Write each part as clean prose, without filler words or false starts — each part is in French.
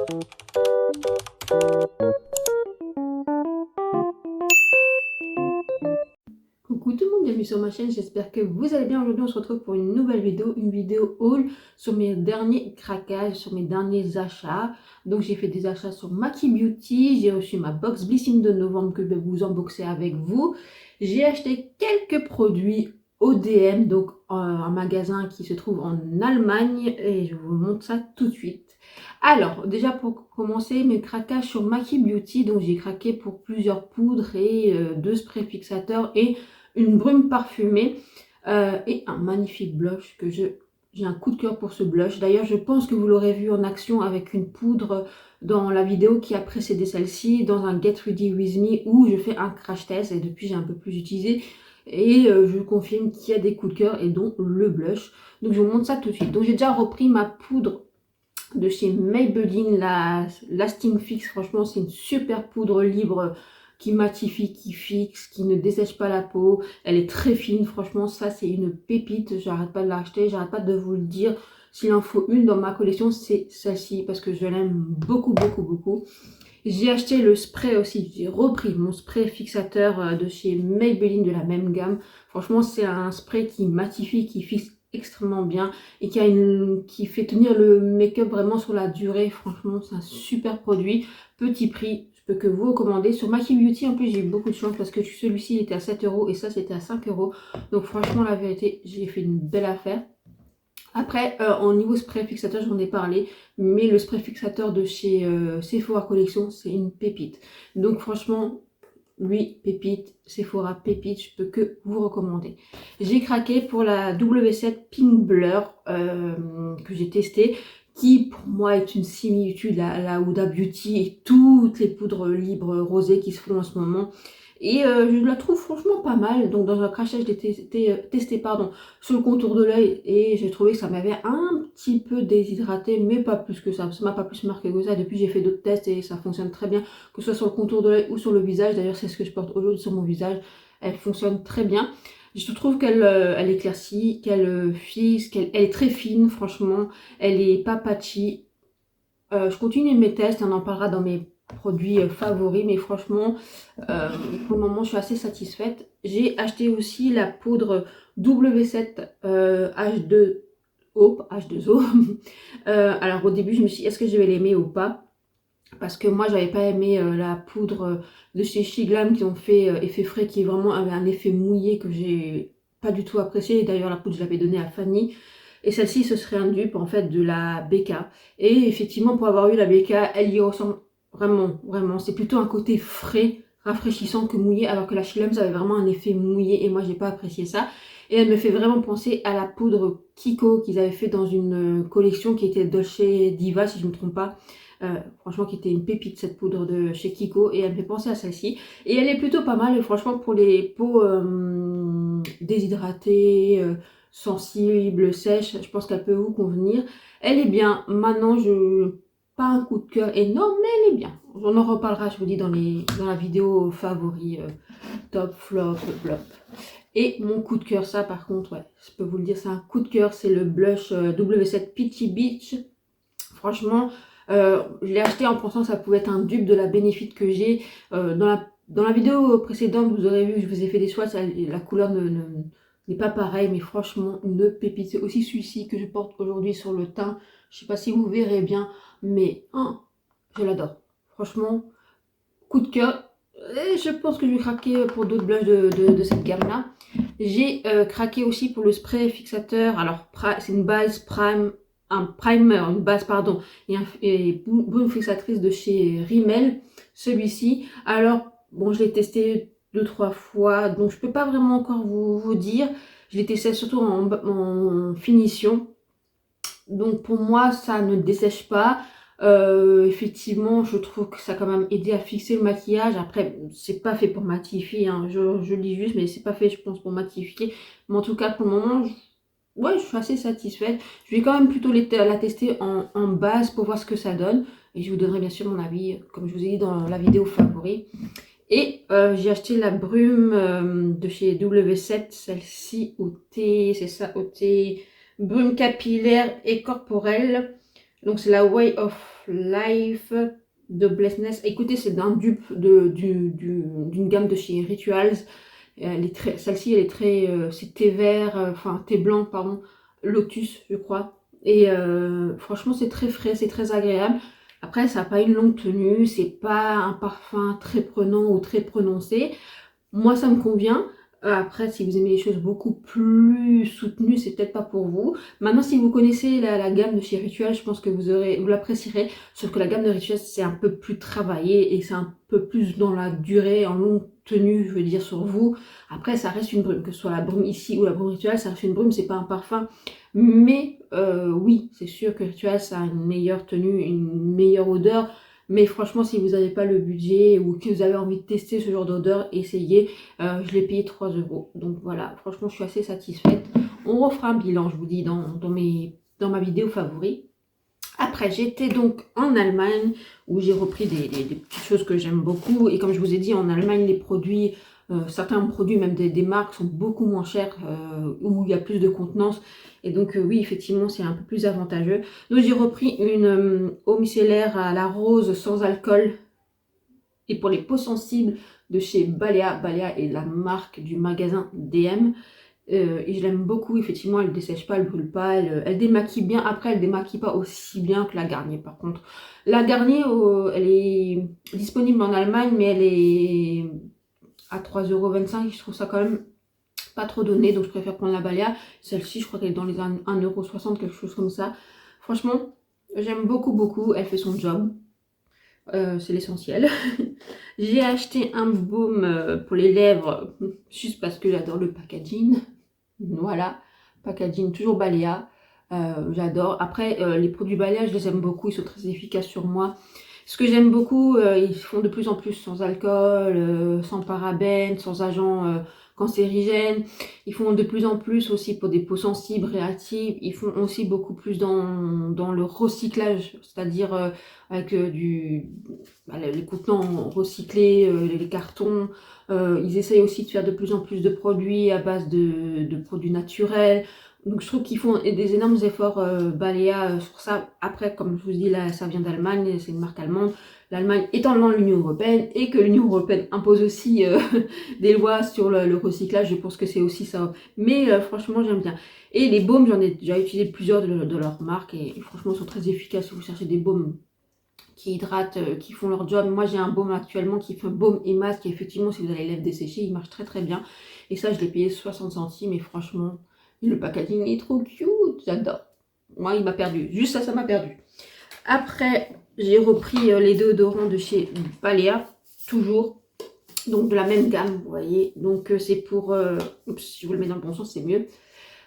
Coucou tout le monde, bienvenue sur ma chaîne, j'espère que vous allez bien. Aujourd'hui on se retrouve pour une nouvelle vidéo, une vidéo haul sur mes derniers craquages, sur mes derniers achats. Donc j'ai fait des achats sur Maki Beauty, j'ai reçu ma box Blissing de novembre que je vais vous unboxer avec vous. J'ai acheté quelques produits ODM, donc un magasin qui se trouve en Allemagne, et je vous montre ça tout de suite. Alors, déjà pour commencer, mes craquages sur Maki Beauty, donc j'ai craqué pour plusieurs poudres et 2 sprays fixateurs et une brume parfumée et un magnifique blush que j'ai un coup de cœur pour ce blush. D'ailleurs, je pense que vous l'aurez vu en action avec une poudre dans la vidéo qui a précédé celle-ci, dans un Get Ready With Me où je fais un crash test et depuis j'ai un peu plus utilisé. Et je confirme qu'il y a des coups de cœur et dont le blush. Donc je vous montre ça tout de suite. Donc j'ai déjà repris ma poudre de chez Maybelline, la Lasting Fix. Franchement, c'est une super poudre libre qui matifie, qui fixe, qui ne dessèche pas la peau. Elle est très fine, franchement, ça c'est une pépite. J'arrête pas de l'acheter, j'arrête pas de vous le dire. S'il en faut une dans ma collection, c'est celle-ci parce que je l'aime beaucoup, beaucoup, beaucoup. J'ai acheté le spray aussi, j'ai repris mon spray fixateur de chez Maybelline de la même gamme. Franchement, c'est un spray qui matifie, qui fixe extrêmement bien et qui fait tenir le make-up vraiment sur la durée. Franchement, c'est un super produit. Petit prix, je peux que vous recommander. Sur Maki Beauty, en plus, j'ai eu beaucoup de chance parce que celui-ci il était à 7 € et ça, c'était à 5 €. Donc franchement, la vérité, j'ai fait une belle affaire. Après, en niveau spray fixateur, j'en ai parlé, mais le spray fixateur de chez Sephora Collection, c'est une pépite. Donc franchement, lui, pépite, Sephora pépite, je peux que vous recommander. J'ai craqué pour la W7 Pink Blur que j'ai testé, qui pour moi est une similitude à la Huda Beauty et toutes les poudres libres rosées qui se font en ce moment. Et je la trouve franchement pas mal. Donc dans un crachage, je l'ai testé pardon, sur le contour de l'œil et j'ai trouvé que ça m'avait un petit peu déshydraté, mais pas plus que ça. Ça m'a pas plus marqué que ça. Depuis, j'ai fait d'autres tests et ça fonctionne très bien, que ce soit sur le contour de l'œil ou sur le visage. D'ailleurs, c'est ce que je porte aujourd'hui sur mon visage. Elle fonctionne très bien. Je trouve qu'elle elle éclaircit, qu'elle fixe, qu'elle est très fine, franchement. Elle est pas patchy. Je continue mes tests, on en parlera dans mes produits favoris, mais franchement, pour le moment, je suis assez satisfaite. J'ai acheté aussi la poudre W7 H2O. H2O. Alors au début, je me suis dit, est-ce que je vais l'aimer ou pas? Parce que moi, j'avais pas aimé la poudre de chez Shiglam qui ont fait effet frais, qui vraiment avait un effet mouillé que j'ai pas du tout apprécié. D'ailleurs, la poudre, je l'avais donnée à Fanny. Et celle-ci, ce serait un dupe en fait de la BK. Et effectivement, pour avoir eu la BK, elle y ressemble vraiment, vraiment. C'est plutôt un côté frais, rafraîchissant que mouillé, alors que la Shillam, ça avait vraiment un effet mouillé et moi, j'ai pas apprécié ça. Et elle me fait vraiment penser à la poudre Kiko qu'ils avaient fait dans une collection qui était Dolce Diva, si je ne me trompe pas. Franchement, qui était une pépite cette poudre de chez Kiko, et elle me fait penser à celle-ci. Et elle est plutôt pas mal, franchement, pour les peaux déshydratées, sensible, sèche, je pense qu'elle peut vous convenir. Elle est bien. Maintenant, pas un coup de cœur énorme, mais elle est bien. On en reparlera, je vous dis, dans la vidéo favori, top, flop, flop. Et mon coup de cœur, ça par contre, ouais, je peux vous le dire, c'est un coup de cœur, c'est le blush W7 Peachy Beach. Franchement, je l'ai acheté en pensant que ça pouvait être un dupe de la Benefit que j'ai. Dans la vidéo précédente, vous aurez vu que je vous ai fait des swatchs, la couleur n'est pas pareil, mais franchement, une pépite. C'est aussi celui-ci que je porte aujourd'hui sur le teint. Je sais pas si vous verrez bien, mais je l'adore. Franchement, coup de cœur. Et je pense que je vais craquer pour d'autres blushs de cette gamme-là. J'ai craqué aussi pour le spray fixateur. Alors, c'est une base une base, pardon, et brume fixatrice de chez Rimmel, celui-ci. Alors, bon, je l'ai testé 2-3 fois, donc je peux pas vraiment encore vous dire. Je l'ai testé surtout en finition. Donc pour moi, ça ne dessèche pas. Effectivement, je trouve que ça a quand même aidé à fixer le maquillage. Après, c'est pas fait pour matifier, hein. Je le dis juste, mais c'est pas fait, je pense, pour matifier. Mais en tout cas, pour le moment, ouais, je suis assez satisfaite. Je vais quand même plutôt la tester en base pour voir ce que ça donne. Et je vous donnerai bien sûr mon avis, comme je vous ai dit dans la vidéo favori. Et j'ai acheté la brume de chez W7, celle-ci, OT, c'est ça, OT, brume capillaire et corporelle. Donc c'est la Way of Life de Blessedness. Écoutez, c'est d'un dupe d'une gamme de chez Rituals. Celle-ci, elle est très, c'est thé vert, enfin thé blanc, pardon, lotus, je crois. Et franchement, c'est très frais, c'est très agréable. Après, ça n'a pas une longue tenue, c'est pas un parfum très prenant ou très prononcé. Moi, ça me convient. Après, si vous aimez les choses beaucoup plus soutenues, c'est peut-être pas pour vous. Maintenant, si vous connaissez la gamme de chez Ritual, je pense que vous l'apprécierez. Sauf que la gamme de Ritual, c'est un peu plus travaillé et c'est un peu plus dans la durée, en longue tenue, je veux dire, sur vous. Après, ça reste une brume, que ce soit la brume ici ou la brume Ritual, ça reste une brume, c'est pas un parfum. Mais oui, c'est sûr que Ritual, ça a une meilleure tenue, une meilleure odeur. Mais franchement, si vous n'avez pas le budget ou que vous avez envie de tester ce genre d'odeur, essayez. Je l'ai payé 3 euros. Donc voilà, franchement, je suis assez satisfaite. On refera un bilan, je vous dis, dans ma vidéo favori. Après, j'étais donc en Allemagne où j'ai repris des petites choses que j'aime beaucoup. Et comme je vous ai dit, en Allemagne, les produits, certains produits, même des marques, sont beaucoup moins chers, où il y a plus de contenance. Et donc, oui, effectivement, c'est un peu plus avantageux. Donc, j'ai repris une eau micellaire à la rose sans alcool. Et pour les peaux sensibles de chez Balea, Balea est la marque du magasin DM. Et je l'aime beaucoup, effectivement, elle ne dessèche pas, elle ne brûle pas, elle démaquille bien. Après, elle ne démaquille pas aussi bien que la Garnier, par contre. La Garnier, elle est disponible en Allemagne, mais elle est à 3,25 €. Je trouve ça quand même pas trop donné, donc je préfère prendre la Balea. Celle-ci, je crois qu'elle est dans les 1,60 €, quelque chose comme ça. Franchement, j'aime beaucoup, beaucoup. Elle fait son job. C'est l'essentiel. J'ai acheté un baume pour les lèvres, juste parce que j'adore le packaging. Voilà, packaging toujours Balea, j'adore. Après, les produits Balea, je les aime beaucoup, ils sont très efficaces sur moi. Ce que j'aime beaucoup, ils font de plus en plus sans alcool, sans parabènes, sans agents cancérigènes. Ils font de plus en plus aussi pour des peaux sensibles, réactives. Ils font aussi beaucoup plus dans le recyclage, c'est-à-dire avec les contenants recyclés, les cartons. Ils essayent aussi de faire de plus en plus de produits à base de produits naturels. Donc je trouve qu'ils font des énormes efforts Balea sur ça. Après, comme je vous dis, là, ça vient d'Allemagne, c'est une marque allemande. L'Allemagne étant dans l'Union européenne et que l'Union européenne impose aussi des lois sur le recyclage, je pense que c'est aussi ça. Mais franchement, j'aime bien. Et les baumes, j'en ai déjà utilisé plusieurs de leurs marques et franchement, ils sont très efficaces si vous cherchez des baumes qui hydratent, qui font leur job. Moi, j'ai un baume actuellement qui fait baume et masque. Et effectivement, si vous avez les lèvres desséchées, il marche très très bien. Et ça, je l'ai payé 60 centimes. Et franchement, le packaging est trop cute. J'adore. Moi, il m'a perdu. Juste ça, ça m'a perdu. Après, j'ai repris les déodorants de chez Balea. Toujours. Donc, de la même gamme, vous voyez. Donc, c'est pour... oups, si je vous le mets dans le bon sens, c'est mieux.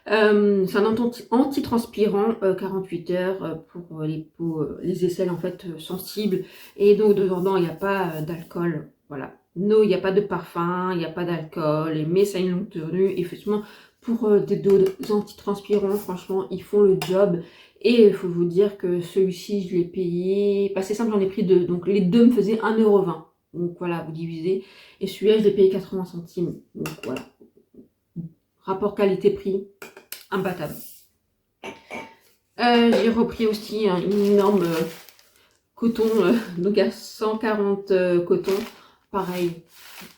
C'est un antitranspirant 48 heures pour les peaux, les aisselles en fait sensibles. Et donc dedans, il n'y a pas d'alcool. Voilà. Non, il n'y a pas de parfum, il n'y a pas d'alcool. Mais ça a une longue tenue. Et effectivement, pour des antitranspirants, franchement, ils font le job. Et il faut vous dire que celui-ci, je l'ai payé... Bah, c'est simple, j'en ai pris deux. Donc les deux me faisaient 1,20 €. Donc voilà, vous divisez. Et celui-là, je l'ai payé 80 centimes. Donc voilà. Rapport qualité-prix, imbattable. J'ai repris aussi une énorme coton, donc à 140 coton. Pareil,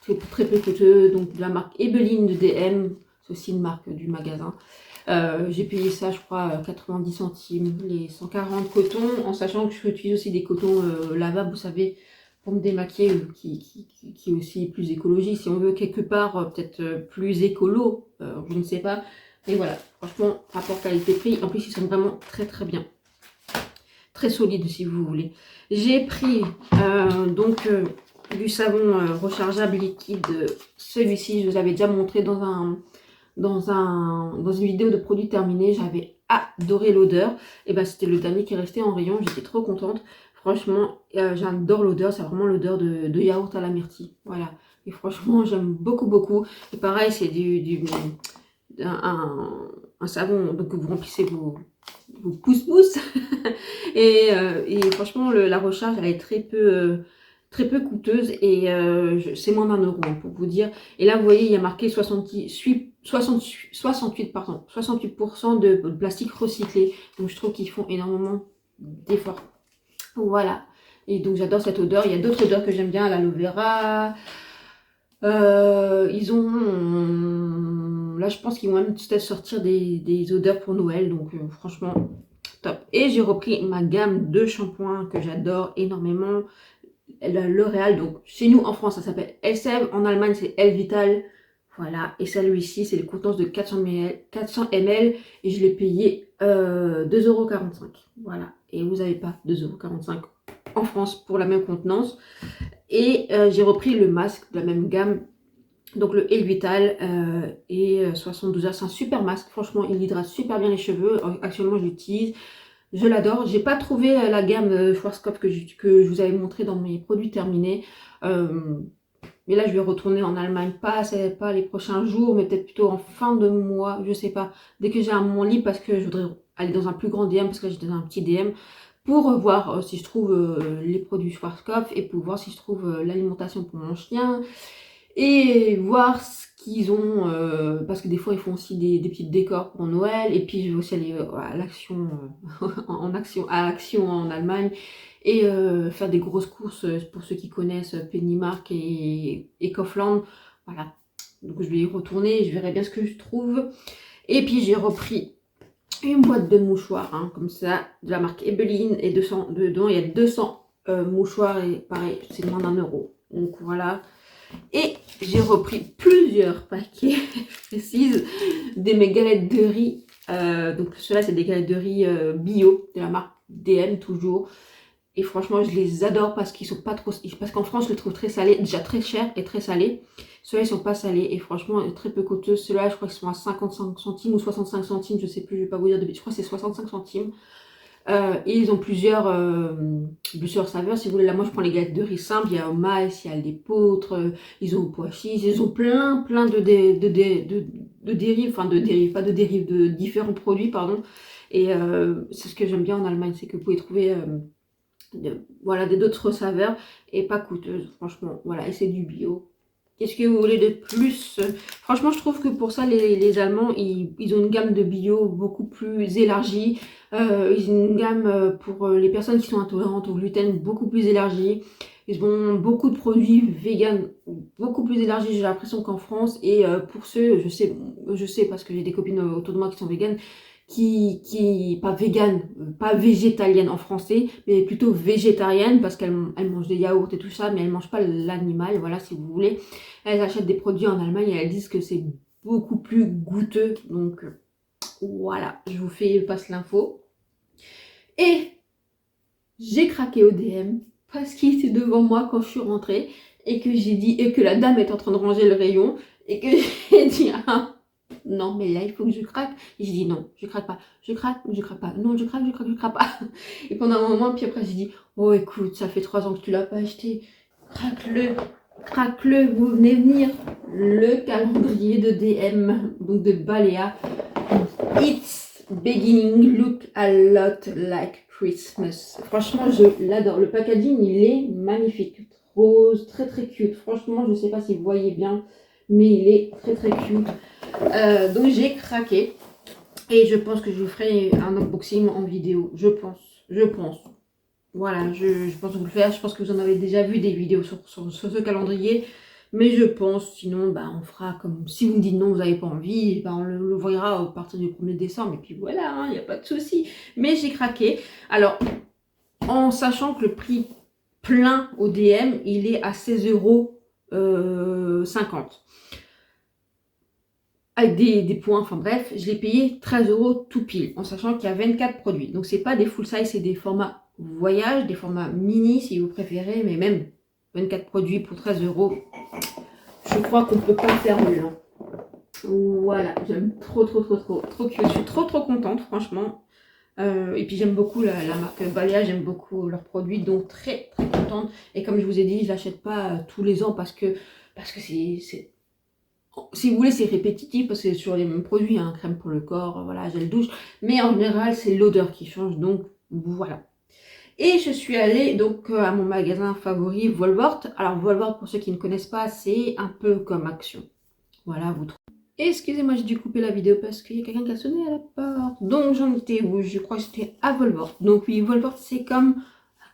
c'est très peu coûteux. Donc de la marque Ebeline de DM, c'est aussi une marque du magasin. J'ai payé ça, je crois, 90 centimes, les 140 cotons, en sachant que je utilise aussi des cotons lavables, vous savez, pour me démaquiller, qui est aussi plus écologique, si on veut, quelque part, peut-être plus écolo, je ne sais pas. Et voilà, franchement, rapport qualité-prix, en plus, ils sont vraiment très très bien. Très solides, si vous voulez. J'ai pris, donc, du savon rechargeable liquide. Celui-ci, je vous avais déjà montré dans une vidéo de produits terminés. J'avais adoré l'odeur. Et ben c'était le dernier qui est resté en rayon. J'étais trop contente. Franchement, j'adore l'odeur. C'est vraiment l'odeur de yaourt à la myrtille. Voilà. Et franchement, j'aime beaucoup, beaucoup. Et pareil, c'est un savon donc que vous remplissez vos pouces-pouces. et franchement, la recharge, elle est très peu coûteuse et c'est moins d'1 € hein, pour vous dire. Et là, vous voyez, il y a marqué 68% de plastique recyclé. Donc, je trouve qu'ils font énormément d'effort. Voilà. Et donc j'adore cette odeur. Il y a d'autres odeurs que j'aime bien, l'aloe vera. Ils ont... Là, je pense qu'ils vont même peut-être sortir des odeurs pour Noël. Donc franchement, top. Et j'ai repris ma gamme de shampoings que j'adore énormément. L'Oréal, donc chez nous en France, ça s'appelle Elseve. En Allemagne, c'est Elvital. Voilà. Et celui-ci, c'est le contenance de 400 ml. Et je l'ai payé 2,45 €. Voilà. Et vous n'avez pas 2,45 € en France pour la même contenance. Et j'ai repris le masque de la même gamme, donc le Elvital et 72 heures. C'est un super masque, franchement il hydrate super bien les cheveux. Actuellement je l'utilise, je l'adore. J'ai pas trouvé la gamme Schwarzkopf que je vous avais montré dans mes produits terminés. Mais là je vais retourner en Allemagne, pas les prochains jours, mais peut-être plutôt en fin de mois, je sais pas. Dès que j'ai un moment libre, parce que je voudrais aller dans un plus grand DM, parce que là j'étais dans un petit DM, pour voir si je trouve les produits Schwarzkopf et pour voir si je trouve l'alimentation pour mon chien et voir ce qu'ils ont, parce que des fois ils font aussi des petits décors pour Noël. Et puis je vais aussi aller à l'action à Action en Allemagne et faire des grosses courses pour ceux qui connaissent Pennymark et Kaufland. Voilà, donc je vais y retourner, je verrai bien ce que je trouve. Et puis j'ai repris une boîte de mouchoirs, hein, comme ça, de la marque Ebeline, et dedans il y a 200 mouchoirs, et pareil, c'est moins d'1 €. Donc voilà. Et j'ai repris plusieurs paquets, je précise, de mes galettes de riz. Donc ceux-là, c'est des galettes de riz bio, de la marque DM toujours. Et franchement, je les adore parce qu'ils sont pas trop... Parce qu'en France, je les trouve très salés, déjà très chers et très salés. Ceux-là, ils sont pas salés et franchement, très peu coûteux. Ceux-là, je crois qu'ils sont à 55 centimes ou 65 centimes, je sais plus, je vais pas vous dire de bêtises. Je crois que c'est 65 centimes. Et ils ont plusieurs saveurs, si vous voulez. Là, moi, je prends les galettes de riz simples. Il y a au maïs, il y a l'épeautre, ils ont au pois chiche, ils ont plein de dérives, enfin de dérives, pas de dérives, de différents produits, pardon. Et c'est ce que j'aime bien en Allemagne, c'est que vous pouvez trouver voilà, d'autres saveurs et pas coûteuses, franchement. Voilà, et c'est du bio. Qu'est-ce que vous voulez de plus? Franchement, je trouve que pour ça, les Allemands, ils ont une gamme de bio beaucoup plus élargie. Ils ont une gamme pour les personnes qui sont intolérantes au gluten beaucoup plus élargie. Ils ont beaucoup de produits vegan beaucoup plus élargis, j'ai l'impression, qu'en France. Et pour ceux, je sais parce que j'ai des copines autour de moi qui sont véganes, pas végane, pas végétalienne en français, mais plutôt végétarienne, parce qu'elle mange des yaourts et tout ça, mais elle mange pas l'animal, voilà, si vous voulez. Elles achètent des produits en Allemagne et elles disent que c'est beaucoup plus goûteux. Donc voilà, je vous passe l'info. Et j'ai craqué au DM parce qu'il était devant moi quand je suis rentrée et que j'ai dit, et que la dame est en train de ranger le rayon et que j'ai dit non, mais là, il faut que je craque. Et j'ai dit non, je craque pas. Je craque ou je craque pas. Non, je craque pas. Et pendant un moment, puis après, j'ai dit, oh, écoute, ça fait 3 ans que tu l'as pas acheté. Craque-le, vous venez venir. Le calendrier de DM, donc de Balea. It's beginning look a lot like Christmas. Franchement, je l'adore. Le packaging, il est magnifique. Rose, très très cute. Franchement, je sais pas si vous voyez bien, mais il est très très cute. Donc j'ai craqué et je pense que je vous ferai un unboxing en vidéo, je pense, voilà, je pense vous le faire. Je pense que vous en avez déjà vu des vidéos sur ce calendrier, mais je pense, sinon bah, on fera comme, si vous me dites non, vous n'avez pas envie, bah, on le voyera à partir du 1er décembre, et puis voilà, il n'y a pas de souci. Mais j'ai craqué, alors en sachant que le prix plein au DM, il est à 16,50 €. Avec des points, enfin bref, je l'ai payé 13 € tout pile, en sachant qu'il y a 24 produits. Donc c'est pas des full size, c'est des formats voyage, des formats mini si vous préférez, mais même 24 produits pour 13 €, je crois qu'on peut pas faire mieux. Hein. Voilà, j'aime trop cute, je suis trop contente franchement. Et puis j'aime beaucoup la marque Balea, j'aime beaucoup leurs produits, donc très contente. Et comme je vous ai dit, je l'achète pas tous les ans parce que c'est si vous voulez, c'est répétitif parce que c'est sur les mêmes produits, hein, crème pour le corps, voilà, gel douche. Mais en général, c'est l'odeur qui change, donc voilà. Et je suis allée donc à mon magasin favori, Volvort. Alors Volvort, pour ceux qui ne connaissent pas, c'est un peu comme Action. Voilà, vous trouvez. Excusez-moi, j'ai dû couper la vidéo parce qu'il y a quelqu'un qui a sonné à la porte. Donc j'en étais où? Je crois que j'étais à Volvort. Donc oui, Volvort c'est comme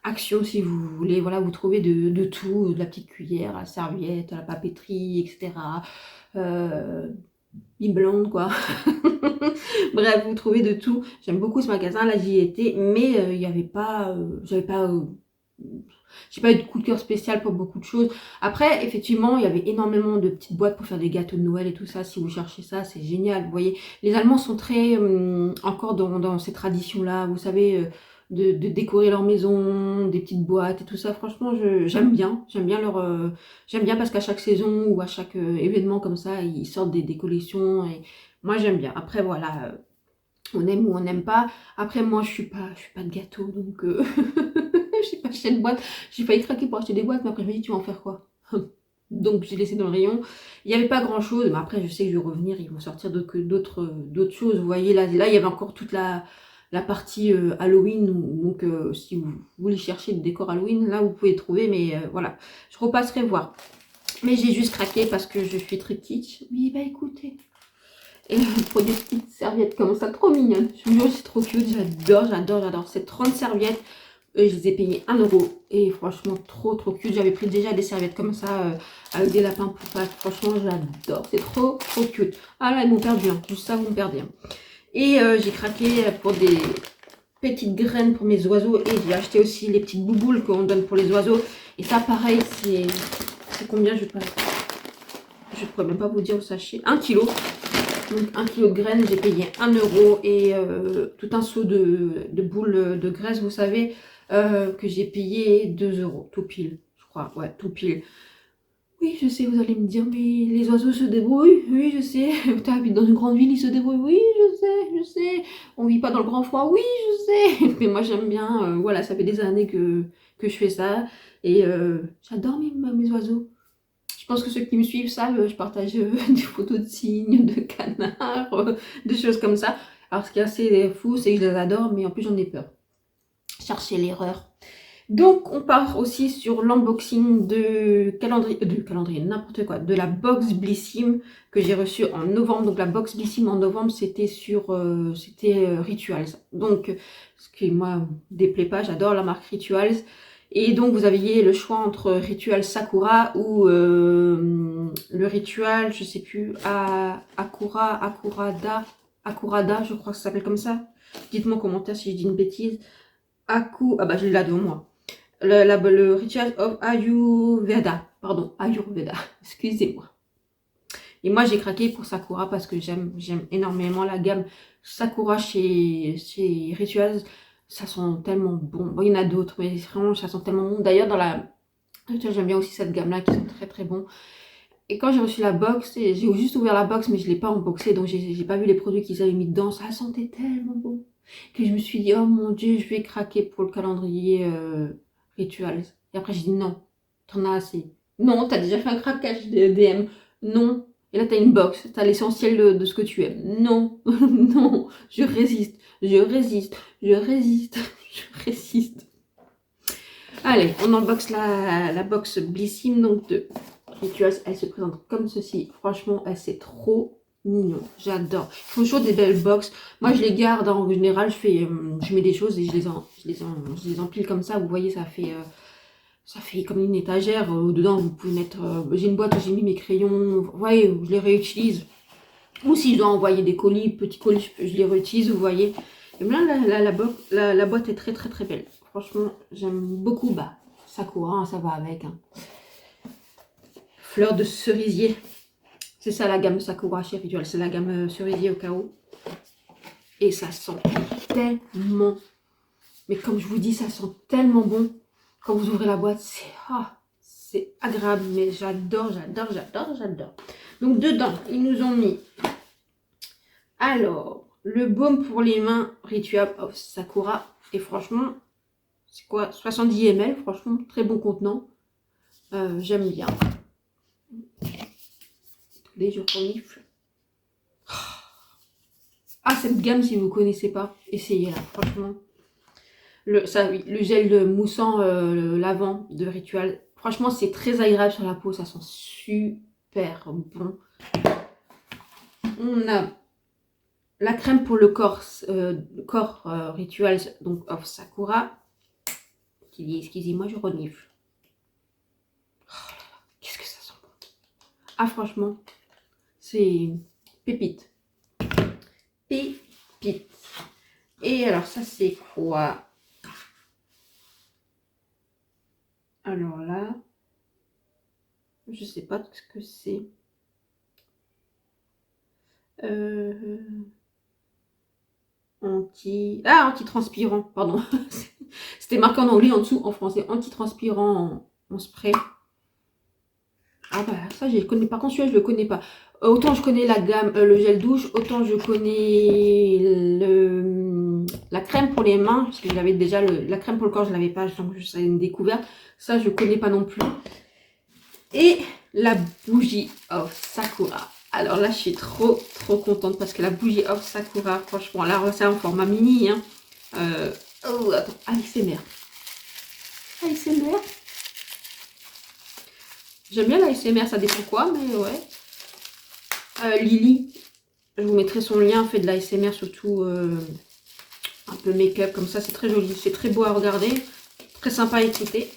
Action si vous voulez. Voilà, vous trouvez de tout, de la petite cuillère, la serviette, la papeterie, etc. Biblon quoi. Bref, vous trouvez de tout. J'aime beaucoup ce magasin, là j'y étais, mais il n'y avait pas, j'ai pas eu de coup de cœur spécial pour beaucoup de choses. Après, effectivement, il y avait énormément de petites boîtes pour faire des gâteaux de Noël et tout ça. Si vous cherchez ça, c'est génial. Vous voyez, les Allemands sont très encore dans ces traditions-là. Vous savez, de décorer leur maison, des petites boîtes et tout ça. Franchement, j'aime bien. J'aime bien parce qu'à chaque saison ou à chaque événement comme ça, ils sortent des collections. Et moi, j'aime bien. Après, voilà. On aime ou on n'aime pas. Après, moi, je suis pas de gâteau, donc j'ai pas acheté de boîte. J'ai failli craquer pour acheter des boîtes, mais après, je me dis, tu vas en faire quoi? Donc, j'ai laissé dans le rayon. Il n'y avait pas grand chose, mais après, je sais que je vais revenir. Ils vont sortir d'autres choses. Vous voyez, là, il y avait encore toute la partie Halloween. Donc, si vous voulez chercher des décors Halloween, là, vous pouvez trouver, mais voilà. Je repasserai voir. Mais j'ai juste craqué parce que je suis très kitsch. Oui, bah écoutez. Et pour des petites serviettes comme ça, trop mignonnes. Je vous jure, c'est trop cute. J'adore. C'est 30 serviettes. Je les ai payées 1 euro. Et franchement, trop cute. J'avais pris déjà des serviettes comme ça, avec des lapins pour Pâques. Franchement, j'adore. C'est trop cute. Ah là, ils m'ont perdu. Hein. Juste ça, vous me perdez. Hein. Et j'ai craqué pour des petites graines pour mes oiseaux. Et j'ai acheté aussi les petites bouboules qu'on donne pour les oiseaux. Et ça, pareil, c'est combien je pourrais même pas vous dire au sachet. 1 kilo. Donc 1 kg de graines, j'ai payé 1 euro et tout un seau de boules de graisse, vous savez, que j'ai payé 2 euros, tout pile, je crois, ouais, tout pile. Oui, je sais, vous allez me dire, mais les oiseaux se débrouillent, oui, je sais, tu habites dans une grande ville, ils se débrouillent, oui, je sais, on vit pas dans le grand froid, oui, je sais, mais moi j'aime bien, voilà, ça fait des années que je fais ça, et j'adore mes oiseaux. Je pense que ceux qui me suivent savent, je partage des photos de cygnes, de canards, des choses comme ça. Alors ce qui est assez fou, c'est que je les adore, mais en plus j'en ai peur. Chercher l'erreur. Donc on part aussi sur l'unboxing de calendrier, n'importe quoi, de la box Blissim que j'ai reçue en novembre. Donc la box Blissim en novembre, c'était Rituals. Donc ce qui moi déplaît pas, j'adore la marque Rituals. Et donc vous aviez le choix entre Ritual Sakura ou le Ritual, je sais plus, Akurada, je crois que ça s'appelle comme ça. Dites-moi en commentaire si je dis une bêtise. Ah bah je l'ai là devant moi. Le Ritual of Ayurveda. Pardon, Ayurveda. Excusez-moi. Et moi, j'ai craqué pour Sakura parce que j'aime énormément la gamme Sakura chez Rituals. Ça sent tellement bon. Bon, il y en a d'autres, mais vraiment, ça sent tellement bon. D'ailleurs, dans la... J'aime bien aussi cette gamme-là qui sont très bons. Et quand j'ai reçu la box, j'ai juste ouvert la box, mais je ne l'ai pas unboxée, donc j'ai pas vu les produits qu'ils avaient mis dedans. Ça sentait tellement bon que je me suis dit, oh mon Dieu, je vais craquer pour le calendrier Rituals. Et après, j'ai dit non, t'en as assez. Non, t'as déjà fait un craquage de DM. Non. Et là, t'as une box, t'as l'essentiel de ce que tu aimes. Non, non, je résiste. Allez, on unbox la box Blissim, donc de Rituals. Elle se présente comme ceci. Franchement, c'est trop mignon. J'adore. Ils font toujours des belles box. Moi, je les garde en général. Je mets des choses et je les empile comme ça. Vous voyez, ça fait comme une étagère. Dedans, vous pouvez mettre... j'ai une boîte où j'ai mis mes crayons. Vous voyez, je les réutilise. Ou si je dois envoyer des colis, petits colis, je les réutilise, vous voyez. Et bien la boîte est très belle. Franchement, j'aime beaucoup. Bah, Sakura, hein, ça va avec. Hein. Fleur de cerisier. C'est ça la gamme Sakura chez Ritual. C'est la gamme cerisier au cas où. Et ça sent tellement... Mais comme je vous dis, ça sent tellement bon. Quand vous ouvrez la boîte, c'est agréable. Mais j'adore. Donc dedans, ils nous ont mis... Alors, le baume pour les mains Ritual of Sakura. Et franchement, c'est quoi, 70 ml. Franchement, très bon contenant. J'aime bien. Attendez, je renifle. Ah, cette gamme, si vous ne connaissez pas, essayez-la, franchement. Le gel de moussant lavant de Ritual. Franchement, c'est très agréable sur la peau. Ça sent super bon. On a la crème pour le corps, Rituals, donc of Sakura. Qui dit, excusez-moi, je renifle. Oh, qu'est-ce que ça sent bon. Ah, franchement, c'est pépite. Pépite. Et alors, ça, c'est quoi? Alors là, je sais pas ce que c'est. Anti-transpirant, pardon. C'était marqué en anglais en dessous, en français. Anti-transpirant en spray. Ah bah ça, je connais. Par contre, celui-là, je le connais pas. Autant je connais la gamme, le gel douche, autant je connais la crème pour les mains, parce que j'avais déjà la crème pour le corps, je l'avais pas, donc c'est une découverte. Ça, je connais pas non plus. Et la bougie of Sakura. Alors là, je suis trop contente parce que la bougie of Sakura, franchement, là, c'est en format mini. Hein. Oh, attends, ASMR. ASMR. J'aime bien l'ASMR, ça dépend quoi, mais ouais. Lily, je vous mettrai son lien, fait de l'ASMR, surtout un peu make-up, comme ça, c'est très joli, c'est très beau à regarder, très sympa à écouter.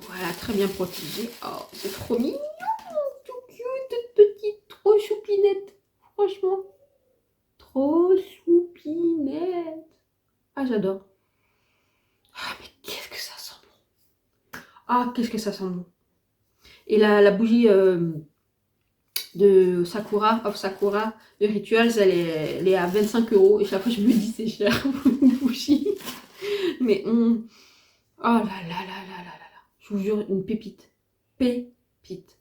Voilà, très bien protégé. Oh, c'est trop mignon, tout cute, petite, trop choupinette, franchement. Trop choupinette. Ah, j'adore. Ah, mais qu'est-ce que ça sent bon. Ah, qu'est-ce que ça sent bon. Et la bougie de Sakura, of Sakura, de Rituals, elle est à 25 €. Et chaque fois, je me dis, c'est cher pour une bougie. Mais oh là là là là là là. Je vous jure, une pépite. Pépite.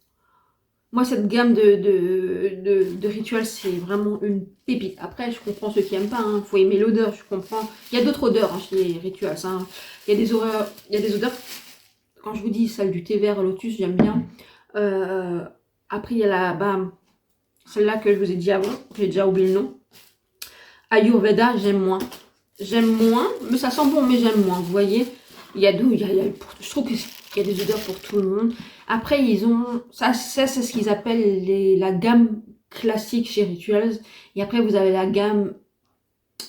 Moi, cette gamme de Rituals, c'est vraiment une pépite. Après, je comprends ceux qui n'aiment pas. Il faut aimer l'odeur, je comprends. Il y a d'autres odeurs chez Rituals. Hein. Il y a des odeurs. Quand je vous dis celle du thé vert lotus, j'aime bien. Après, il y a celle-là que je vous ai dit avant. J'ai déjà oublié le nom. Ayurveda, j'aime moins. J'aime moins, mais ça sent bon, mais j'aime moins. Vous voyez, je trouve qu'il y a des odeurs pour tout le monde. Après, ils ont... Ça c'est ce qu'ils appellent la gamme classique chez Rituals. Et après, vous avez la gamme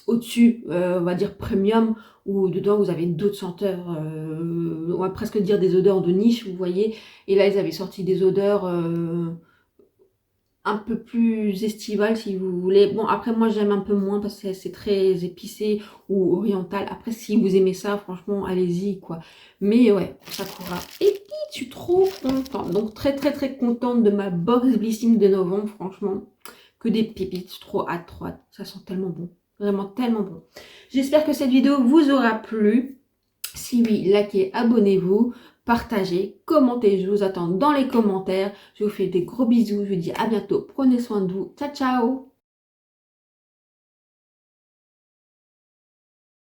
au-dessus, on va dire premium, où dedans, vous avez d'autres senteurs. On va presque dire des odeurs de niche, vous voyez. Et là, ils avaient sorti des odeurs... un peu plus estival si vous voulez. Bon, après moi j'aime un peu moins parce que c'est très épicé ou oriental. Après si vous aimez ça, franchement, allez-y quoi. Mais ouais, Sakura. Et puis je suis trop contente. Donc très contente de ma box Blissim de novembre, franchement. Que des pépites, trop hâte. Ça sent tellement bon. Vraiment tellement bon. J'espère que cette vidéo vous aura plu. Si oui, likez, abonnez-vous, partagez, commentez, je vous attends dans les commentaires. Je vous fais des gros bisous, je vous dis à bientôt, prenez soin de vous, ciao ciao.